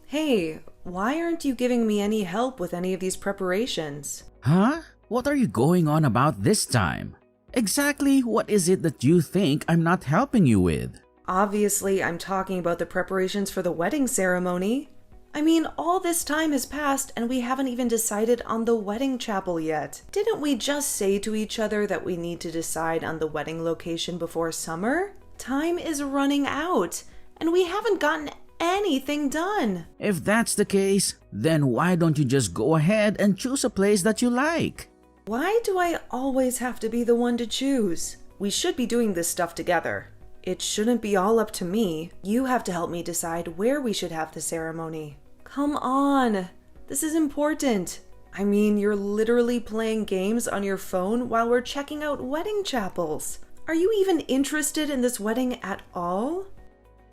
Hey, why aren't you giving me any help with any of these preparations? Huh? What are you going on about this time? Exactly what is it that you think I'm not helping you with? Obviously, I'm talking about the preparations for the wedding ceremony. I mean, all this time has passed and we haven't even decided on the wedding chapel yet. Didn't we just say to each other that we need to decide on the wedding location before summer? Time is running out and we haven't gotten anything done. If that's the case, then why don't you just go ahead and choose a place that you like? Why do I always have to be the one to choose? We should be doing this stuff together. It shouldn't be all up to me. You have to help me decide where we should have the ceremony. Come on, this is important. I mean, you're literally playing games on your phone while we're checking out wedding chapels. Are you even interested in this wedding at all?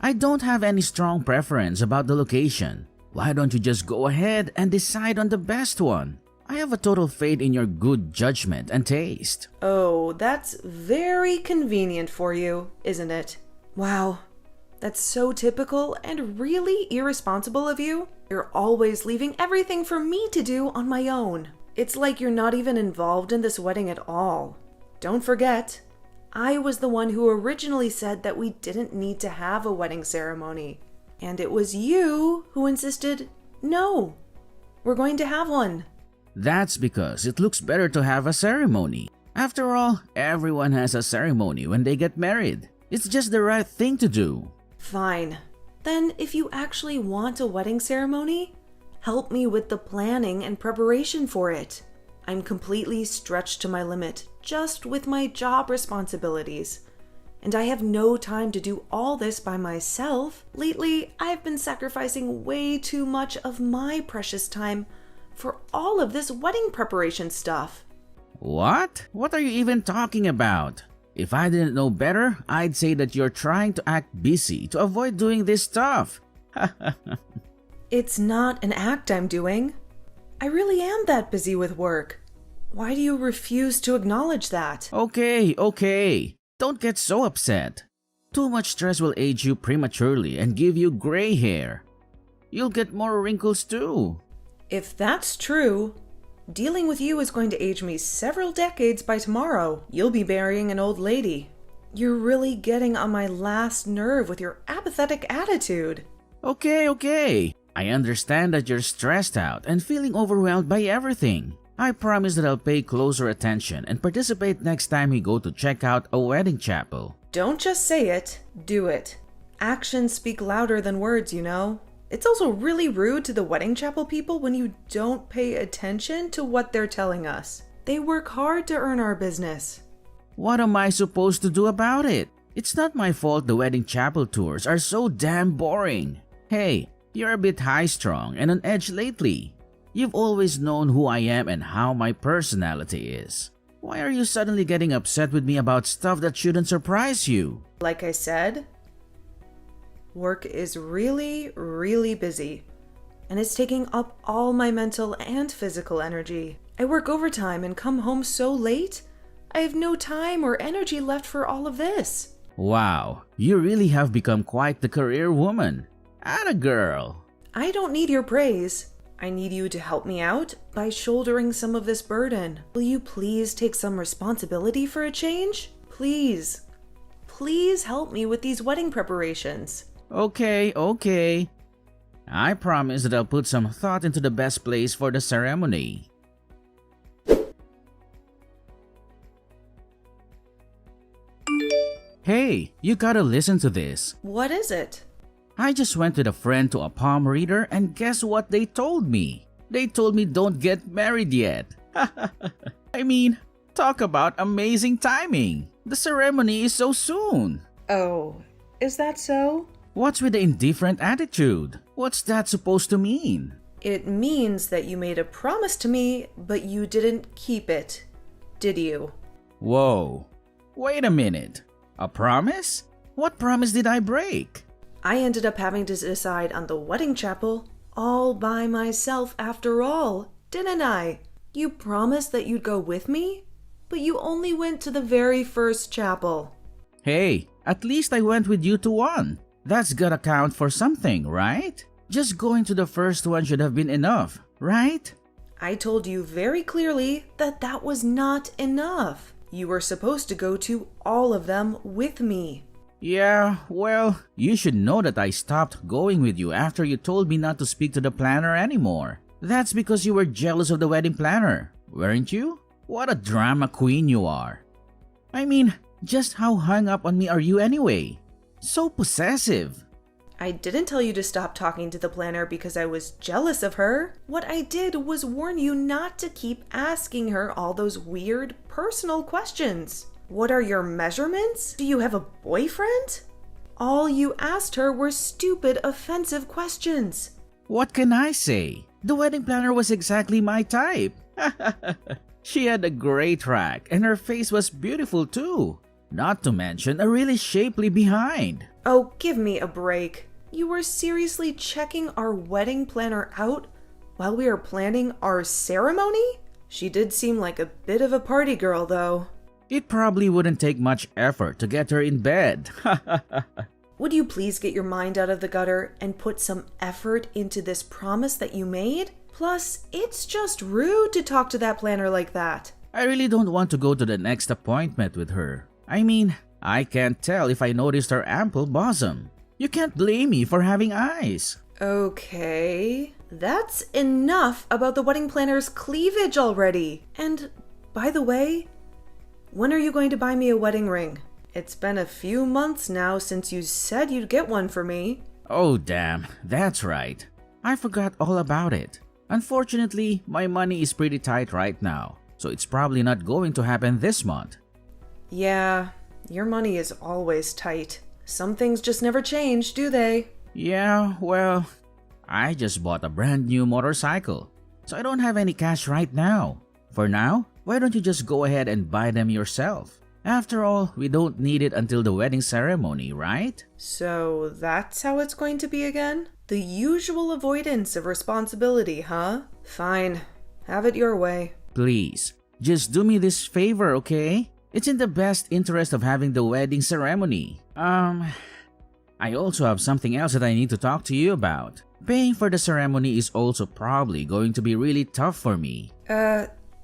I don't have any strong preference about the location. Why don't you just go ahead and decide on the best one? I have a total faith in your good judgment and taste. Oh, that's very convenient for you, isn't it? Wow, that's so typical and really irresponsible of you. You're always leaving everything for me to do on my own. It's like you're not even involved in this wedding at all. Don't forget, I was the one who originally said that we didn't need to have a wedding ceremony. And it was you who insisted, no, we're going to have one. That's because it looks better to have a ceremony. After all, everyone has a ceremony when they get married. It's just the right thing to do. Fine. Then if you actually want a wedding ceremony, help me with the planning and preparation for it. I'm completely stretched to my limit just with my job responsibilities. And I have no time to do all this by myself. Lately, I've been sacrificing way too much of my precious time for all of this wedding preparation stuff. What? What are you even talking about? If I didn't know better, I'd say that you're trying to act busy to avoid doing this stuff. It's not an act I'm doing. I really am that busy with work. Why do you refuse to acknowledge that? Okay. Don't get so upset. Too much stress will age you prematurely and give you gray hair. You'll get more wrinkles too. If that's true, dealing with you is going to age me several decades by tomorrow. You'll be burying an old lady. You're really getting on my last nerve with your apathetic attitude. Okay. I understand that you're stressed out and feeling overwhelmed by everything. I promise that I'll pay closer attention and participate next time we go to check out a wedding chapel. Don't just say it, do it. Actions speak louder than words, you know. It's also really rude to the wedding chapel people when you don't pay attention to what they're telling us. They work hard to earn our business. What am I supposed to do about it? It's not my fault the wedding chapel tours are so damn boring. Hey, you're a bit high-strung and on edge lately. You've always known who I am and how my personality is. Why are you suddenly getting upset with me about stuff that shouldn't surprise you? Like I said, work is really, really busy, and it's taking up all my mental and physical energy. I work overtime and come home so late, I have no time or energy left for all of this. Wow, you really have become quite the career woman. Atta girl. I don't need your praise. I need you to help me out by shouldering some of this burden. Will you please take some responsibility for a change? Please. Please help me with these wedding preparations. Okay. I promise that I'll put some thought into the best place for the ceremony. Hey, you gotta listen to this. What is it? I just went with a friend to a palm reader and guess what they told me? They told me don't get married yet. I mean, talk about amazing timing. The ceremony is so soon. Oh, is that so? What's with the indifferent attitude? What's that supposed to mean? It means that you made a promise to me, but you didn't keep it, did you? Whoa, wait a minute. A promise? What promise did I break? I ended up having to decide on the wedding chapel all by myself after all, didn't I? You promised that you'd go with me, but you only went to the very first chapel. Hey, at least I went with you to one. That's gotta count for something, right? Just going to the first one should have been enough, right? I told you very clearly that that was not enough. You were supposed to go to all of them with me. Yeah, well, you should know that I stopped going with you after you told me not to speak to the planner anymore. That's because you were jealous of the wedding planner, weren't you? What a drama queen you are. I mean, just how hung up on me are you anyway? So possessive. I didn't tell you to stop talking to the planner because I was jealous of her. What I did was warn you not to keep asking her all those weird personal questions. What are your measurements? Do you have a boyfriend? All you asked her were stupid, offensive questions. What can I say? The wedding planner was exactly my type. She had a great rack and her face was beautiful too. Not to mention a really shapely behind. Oh, give me a break. You were seriously checking our wedding planner out while we were planning our ceremony? She did seem like a bit of a party girl, though. It probably wouldn't take much effort to get her in bed. Would you please get your mind out of the gutter and put some effort into this promise that you made? Plus, it's just rude to talk to that planner like that. I really don't want to go to the next appointment with her. I mean, I can't tell if I noticed her ample bosom. You can't blame me for having eyes. Okay, that's enough about the wedding planner's cleavage already. And, by the way, when are you going to buy me a wedding ring? It's been a few months now since you said you'd get one for me. Oh damn, that's right. I forgot all about it. Unfortunately, my money is pretty tight right now, so it's probably not going to happen this month. Yeah, your money is always tight. Some things just never change, do they? Yeah, well, I just bought a brand new motorcycle, so I don't have any cash right now. For now, why don't you just go ahead and buy them yourself? After all, we don't need it until the wedding ceremony, right? So that's how it's going to be again? The usual avoidance of responsibility, huh? Fine, have it your way. Please, just do me this favor, okay? It's in the best interest of having the wedding ceremony. I also have something else that I need to talk to you about. Paying for the ceremony is also probably going to be really tough for me.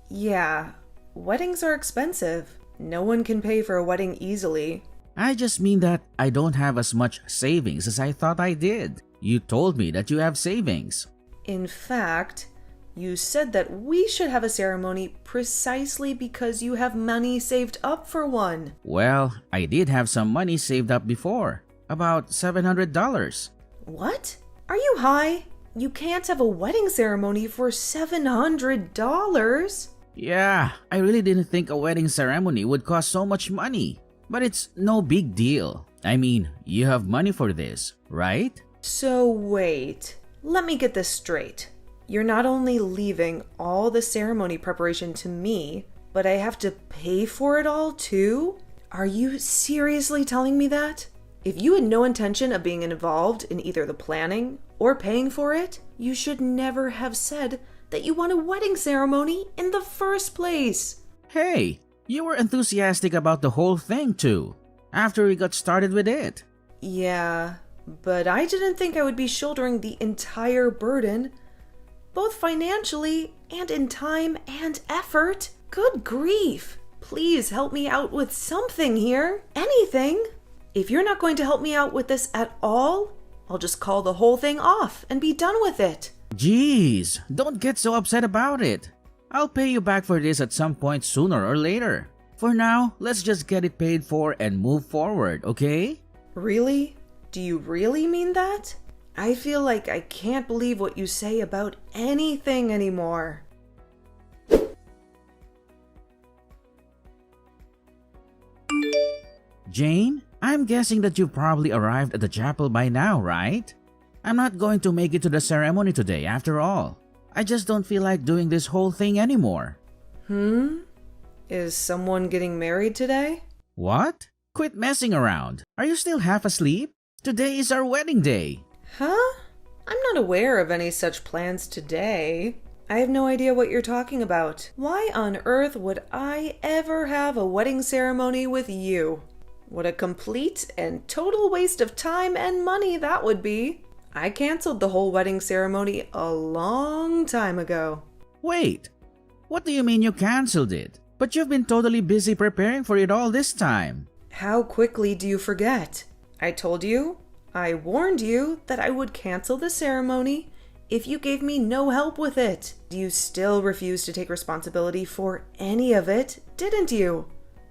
Yeah. Weddings are expensive. No one can pay for a wedding easily. I just mean that I don't have as much savings as I thought I did. You told me that you have savings. In fact, you said that we should have a ceremony precisely because you have money saved up for one. Well, I did have some money saved up before. About $700. What? Are you high? You can't have a wedding ceremony for $700. Yeah, I really didn't think a wedding ceremony would cost so much money. But it's no big deal. I mean, you have money for this, right? So wait, let me get this straight. You're not only leaving all the ceremony preparation to me, but I have to pay for it all too? Are you seriously telling me that? If you had no intention of being involved in either the planning or paying for it, you should never have said that you want a wedding ceremony in the first place. Hey, you were enthusiastic about the whole thing too, after we got started with it. Yeah, but I didn't think I would be shouldering the entire burden, both financially and in time and effort. Good grief. Please help me out with something here. Anything. If you're not going to help me out with this at all, I'll just call the whole thing off and be done with it. Jeez, don't get so upset about it. I'll pay you back for this at some point sooner or later. For now, let's just get it paid for and move forward, okay? Really? Do you really mean that? I feel like I can't believe what you say about anything anymore. Jane, I'm guessing that you've probably arrived at the chapel by now, right? I'm not going to make it to the ceremony today after all. I just don't feel like doing this whole thing anymore. Is someone getting married today? What? Quit messing around. Are you still half asleep? Today is our wedding day. Huh? I'm not aware of any such plans today. I have no idea what you're talking about. Why on earth would I ever have a wedding ceremony with you? What a complete and total waste of time and money that would be. I canceled the whole wedding ceremony a long time ago. Wait, what do you mean you canceled it? But you've been totally busy preparing for it all this time. How quickly do you forget? I told you, I warned you that I would cancel the ceremony if you gave me no help with it. You still refused to take responsibility for any of it, didn't you?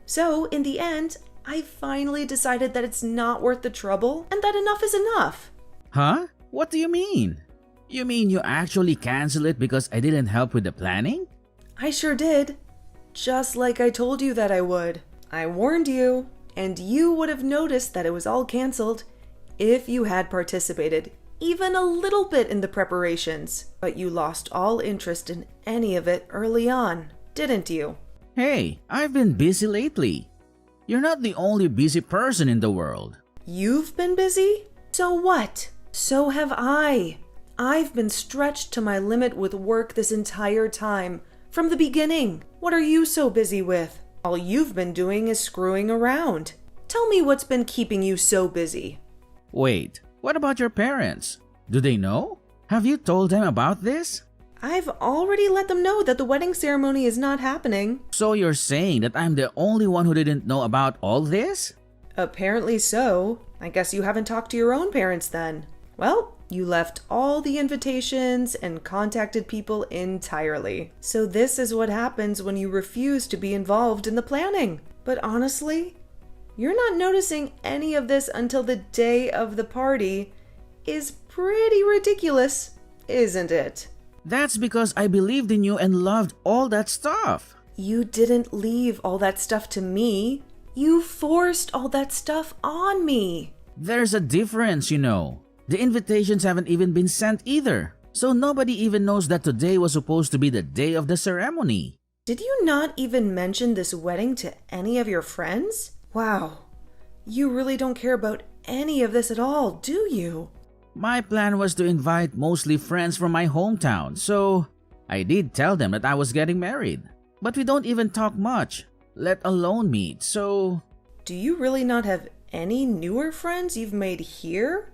So, in the end, I finally decided that it's not worth the trouble and that enough is enough. Huh? What do you mean? You mean you actually canceled it because I didn't help with the planning? I sure did. Just like I told you that I would. I warned you, and you would have noticed that it was all canceled if you had participated even a little bit in the preparations. But you lost all interest in any of it early on, didn't you? Hey, I've been busy lately. You're not the only busy person in the world. You've been busy? So what? So have I. I've been stretched to my limit with work this entire time, from the beginning. What are you so busy with? All you've been doing is screwing around. Tell me what's been keeping you so busy. Wait, what about your parents? Do they know? Have you told them about this? I've already let them know that the wedding ceremony is not happening. So you're saying that I'm the only one who didn't know about all this? Apparently so. I guess you haven't talked to your own parents then. Well, you left all the invitations and contacted people entirely. So this is what happens when you refuse to be involved in the planning. But honestly, you're not noticing any of this until the day of the party is pretty ridiculous, isn't it? That's because I believed in you and loved all that stuff. You didn't leave all that stuff to me. You forced all that stuff on me. There's a difference, you know. The invitations haven't even been sent either. So nobody even knows that today was supposed to be the day of the ceremony. Did you not even mention this wedding to any of your friends? Wow. You really don't care about any of this at all, do you? My plan was to invite mostly friends from my hometown, so I did tell them that I was getting married. But we don't even talk much, let alone meet, so... Do you really not have any newer friends you've made here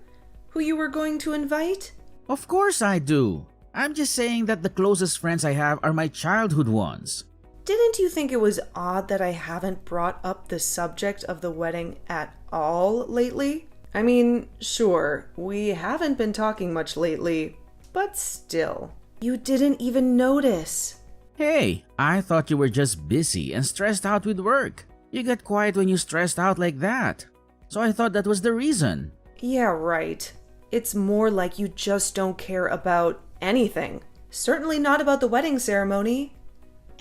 who you were going to invite? Of course I do. I'm just saying that the closest friends I have are my childhood ones. Didn't you think it was odd that I haven't brought up the subject of the wedding at all lately? I mean, sure, we haven't been talking much lately, but still, you didn't even notice. Hey, I thought you were just busy and stressed out with work. You get quiet when you're stressed out like that. So I thought that was the reason. Yeah, right. It's more like you just don't care about anything. Certainly not about the wedding ceremony.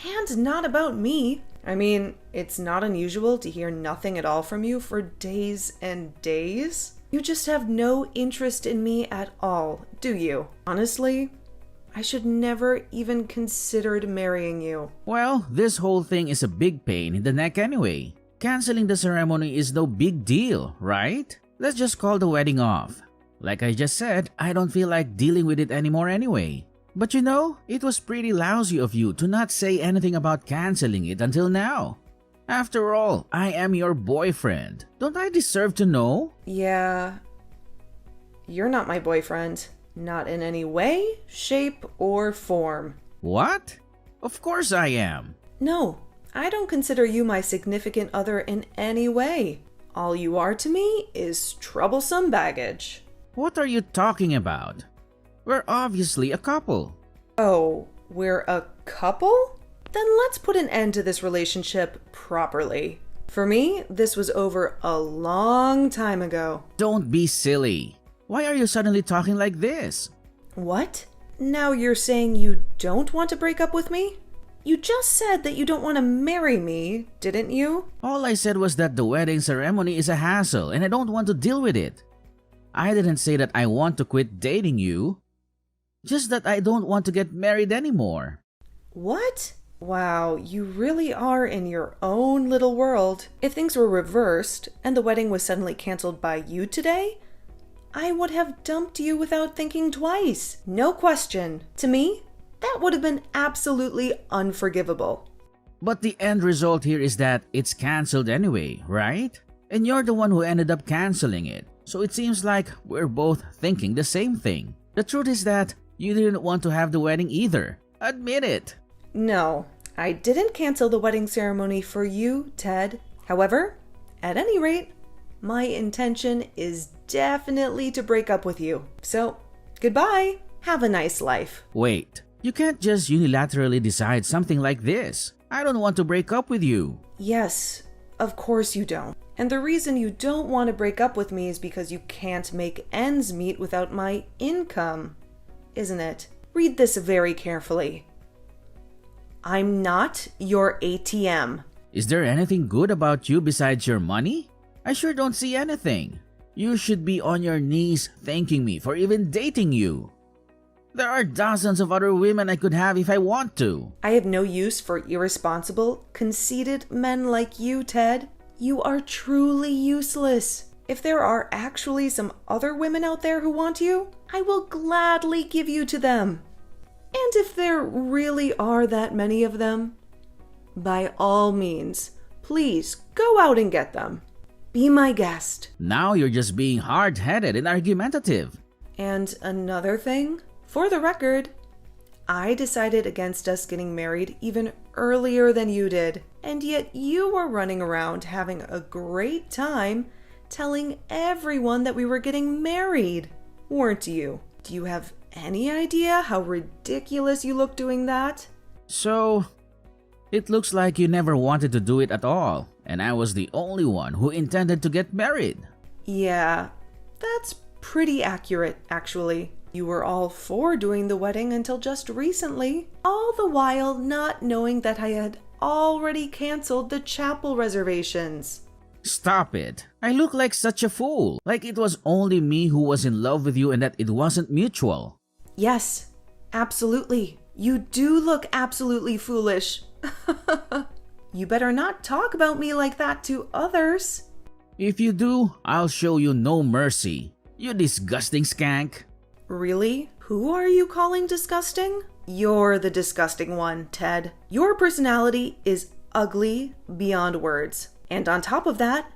And not about me. I mean, it's not unusual to hear nothing at all from you for days and days. You just have no interest in me at all, do you? Honestly, I should never even considered marrying you. Well, this whole thing is a big pain in the neck anyway. Canceling the ceremony is no big deal, right? Let's just call the wedding off. Like I just said, I don't feel like dealing with it anymore anyway. But you know, it was pretty lousy of you to not say anything about canceling it until now. After all, I am your boyfriend. Don't I deserve to know? Yeah. You're not my boyfriend. Not in any way, shape, or form. What? Of course I am. No, I don't consider you my significant other in any way. All you are to me is troublesome baggage. What are you talking about? We're obviously a couple. Oh, we're a couple? Then let's put an end to this relationship properly. For me, this was over a long time ago. Don't be silly. Why are you suddenly talking like this? What? Now you're saying you don't want to break up with me? You just said that you don't want to marry me, didn't you? All I said was that the wedding ceremony is a hassle and I don't want to deal with it. I didn't say that I want to quit dating you. Just that I don't want to get married anymore. What? Wow, you really are in your own little world. If things were reversed and the wedding was suddenly canceled by you today, I would have dumped you without thinking twice. No question. To me, that would have been absolutely unforgivable. But the end result here is that it's canceled anyway, right? And you're the one who ended up canceling it. So it seems like we're both thinking the same thing. The truth is that you didn't want to have the wedding either. Admit it. No, I didn't cancel the wedding ceremony for you, Ted. However, at any rate, my intention is definitely to break up with you. So, goodbye. Have a nice life. Wait, you can't just unilaterally decide something like this. I don't want to break up with you. Yes, of course you don't. And the reason you don't want to break up with me is because you can't make ends meet without my income, isn't it? Read this very carefully. I'm not your ATM. Is there anything good about you besides your money? I sure don't see anything. You should be on your knees thanking me for even dating you. There are dozens of other women I could have if I want to. I have no use for irresponsible, conceited men like you, Ted. You are truly useless. If there are actually some other women out there who want you, I will gladly give you to them. And if there really are that many of them, by all means, please go out and get them. Be my guest. Now you're just being hard-headed and argumentative. And another thing, for the record, I decided against us getting married even earlier than you did, and yet you were running around having a great time telling everyone that we were getting married, weren't you? Do you have any idea how ridiculous you look doing that? So, it looks like you never wanted to do it at all, and I was the only one who intended to get married. Yeah, that's pretty accurate, actually. You were all for doing the wedding until just recently, all the while not knowing that I had already canceled the chapel reservations. Stop it. I look like such a fool. Like it was only me who was in love with you and that it wasn't mutual. Yes, absolutely. You do look absolutely foolish. You better not talk about me like that to others. If you do, I'll show you no mercy. You disgusting skank. Really? Who are you calling disgusting? You're the disgusting one, Ted. Your personality is ugly beyond words. And on top of that,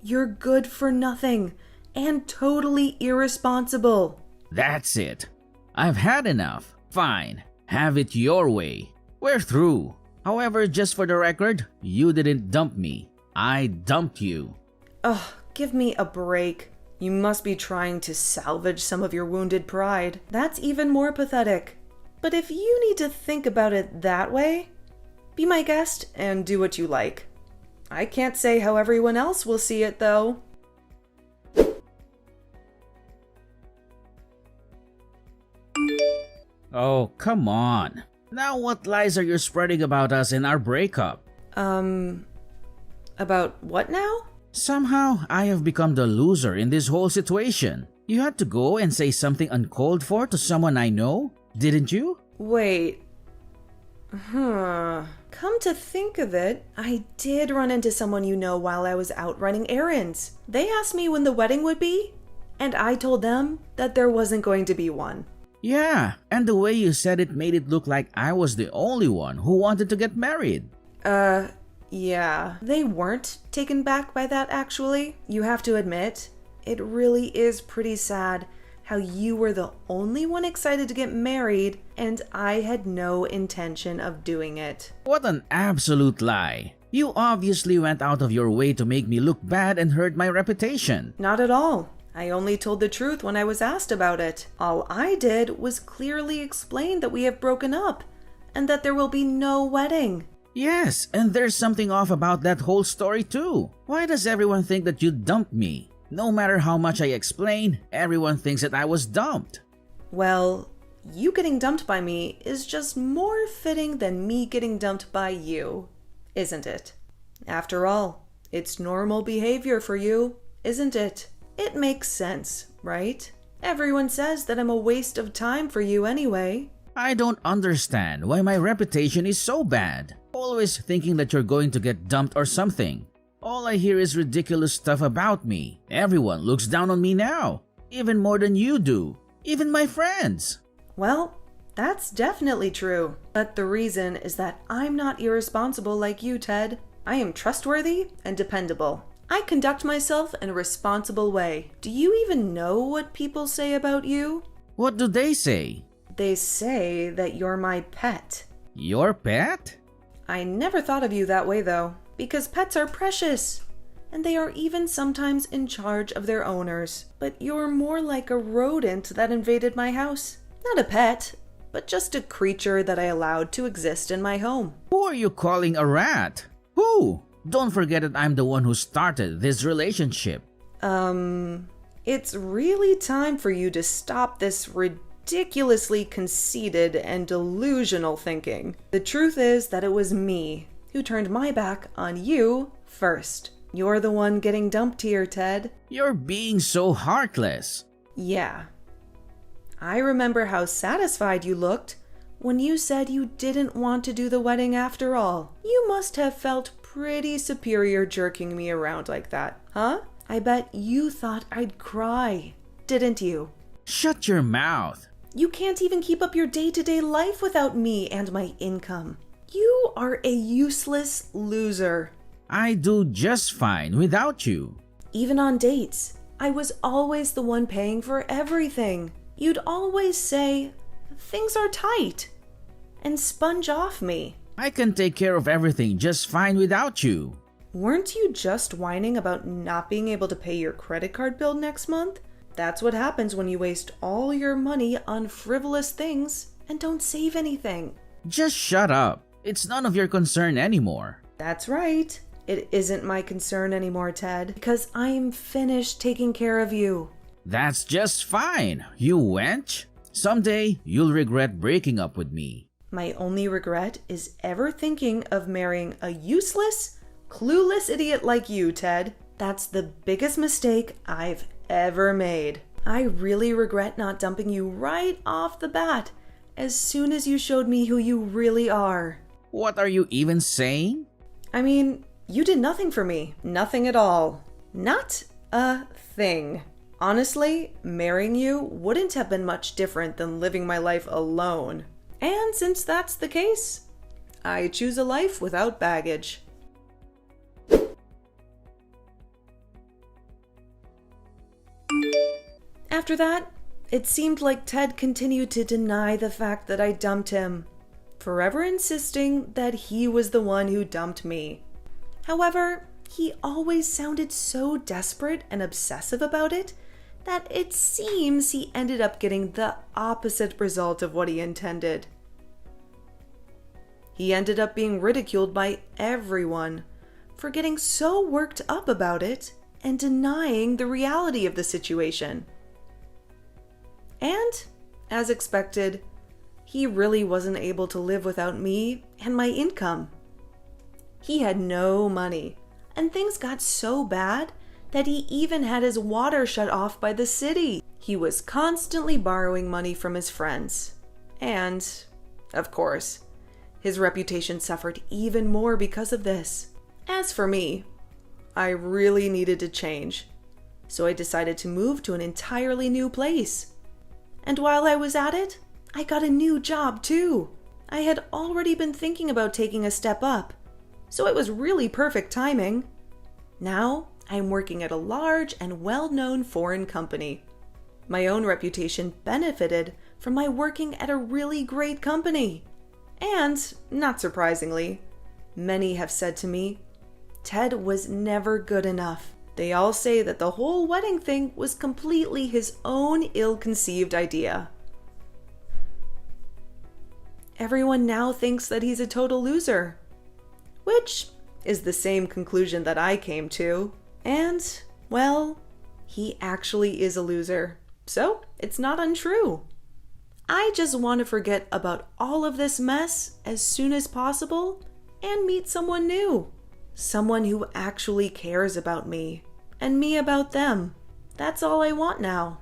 you're good for nothing and totally irresponsible. That's it. I've had enough. Fine. Have it your way. We're through. However, just for the record, you didn't dump me. I dumped you. Ugh, give me a break. You must be trying to salvage some of your wounded pride. That's even more pathetic. But if you need to think about it that way, be my guest and do what you like. I can't say how everyone else will see it, though. Oh, come on. Now what lies are you spreading about us and our breakup? About what now? Somehow, I have become the loser in this whole situation. You had to go and say something uncalled for to someone I know, didn't you? Wait. Come to think of it, I did run into someone you know while I was out running errands. They asked me when the wedding would be, and I told them that there wasn't going to be one. Yeah, and the way you said it made it look like I was the only one who wanted to get married. Yeah. They weren't taken back by that, actually. You have to admit, it really is pretty sad how you were the only one excited to get married and I had no intention of doing it. What an absolute lie. You obviously went out of your way to make me look bad and hurt my reputation. Not at all. I only told the truth when I was asked about it. All I did was clearly explain that we have broken up and that there will be no wedding. Yes, and there's something off about that whole story too. Why does everyone think that you dumped me? No matter how much I explain, everyone thinks that I was dumped. Well, you getting dumped by me is just more fitting than me getting dumped by you, isn't it? After all, it's normal behavior for you, isn't it? It makes sense, right? Everyone says that I'm a waste of time for you anyway. I don't understand why my reputation is so bad. Always thinking that you're going to get dumped or something. All I hear is ridiculous stuff about me. Everyone looks down on me now. Even more than you do. Even my friends. Well, that's definitely true. But the reason is that I'm not irresponsible like you, Ted. I am trustworthy and dependable. I conduct myself in a responsible way. Do you even know what people say about you? What do they say? They say that you're my pet. Your pet? I never thought of you that way though, because pets are precious. And they are even sometimes in charge of their owners. But you're more like a rodent that invaded my house. Not a pet, but just a creature that I allowed to exist in my home. Who are you calling a rat? Who? Don't forget that I'm the one who started this relationship. It's really time for you to stop this ridiculously conceited and delusional thinking. The truth is that it was me who turned my back on you first. You're the one getting dumped here, Ted. You're being so heartless. Yeah. I remember how satisfied you looked when you said you didn't want to do the wedding after all. You must have felt pretty superior jerking me around like that, huh? I bet you thought I'd cry, didn't you? Shut your mouth. You can't even keep up your day-to-day life without me and my income. You are a useless loser. I do just fine without you. Even on dates, I was always the one paying for everything. You'd always say, things are tight, and sponge off me. I can take care of everything just fine without you. Weren't you just whining about not being able to pay your credit card bill next month? That's what happens when you waste all your money on frivolous things and don't save anything. Just shut up. It's none of your concern anymore. That's right. It isn't my concern anymore, Ted, because I'm finished taking care of you. That's just fine, you wench. Someday, you'll regret breaking up with me. My only regret is ever thinking of marrying a useless, clueless idiot like you, Ted. That's the biggest mistake I've ever made. I really regret not dumping you right off the bat as soon as you showed me who you really are. What are you even saying? I mean, you did nothing for me. Nothing at all. Not a thing. Honestly, marrying you wouldn't have been much different than living my life alone. And since that's the case, I choose a life without baggage. After that, it seemed like Ted continued to deny the fact that I dumped him, forever insisting that he was the one who dumped me. However, he always sounded so desperate and obsessive about it that it seems he ended up getting the opposite result of what he intended. He ended up being ridiculed by everyone for getting so worked up about it and denying the reality of the situation. And, as expected, he really wasn't able to live without me and my income. He had no money, and things got so bad that he even had his water shut off by the city. He was constantly borrowing money from his friends. And, of course, his reputation suffered even more because of this. As for me, I really needed to change, so I decided to move to an entirely new place. And while I was at it, I got a new job too. I had already been thinking about taking a step up, so it was really perfect timing. Now, I'm working at a large and well-known foreign company. My own reputation benefited from my working at a really great company. And, not surprisingly, many have said to me, Ted was never good enough. They all say that the whole wedding thing was completely his own ill-conceived idea. Everyone now thinks that he's a total loser, which is the same conclusion that I came to. And, well, he actually is a loser, so it's not untrue. I just want to forget about all of this mess as soon as possible and meet someone new. Someone who actually cares about me, and me about them. That's all I want now.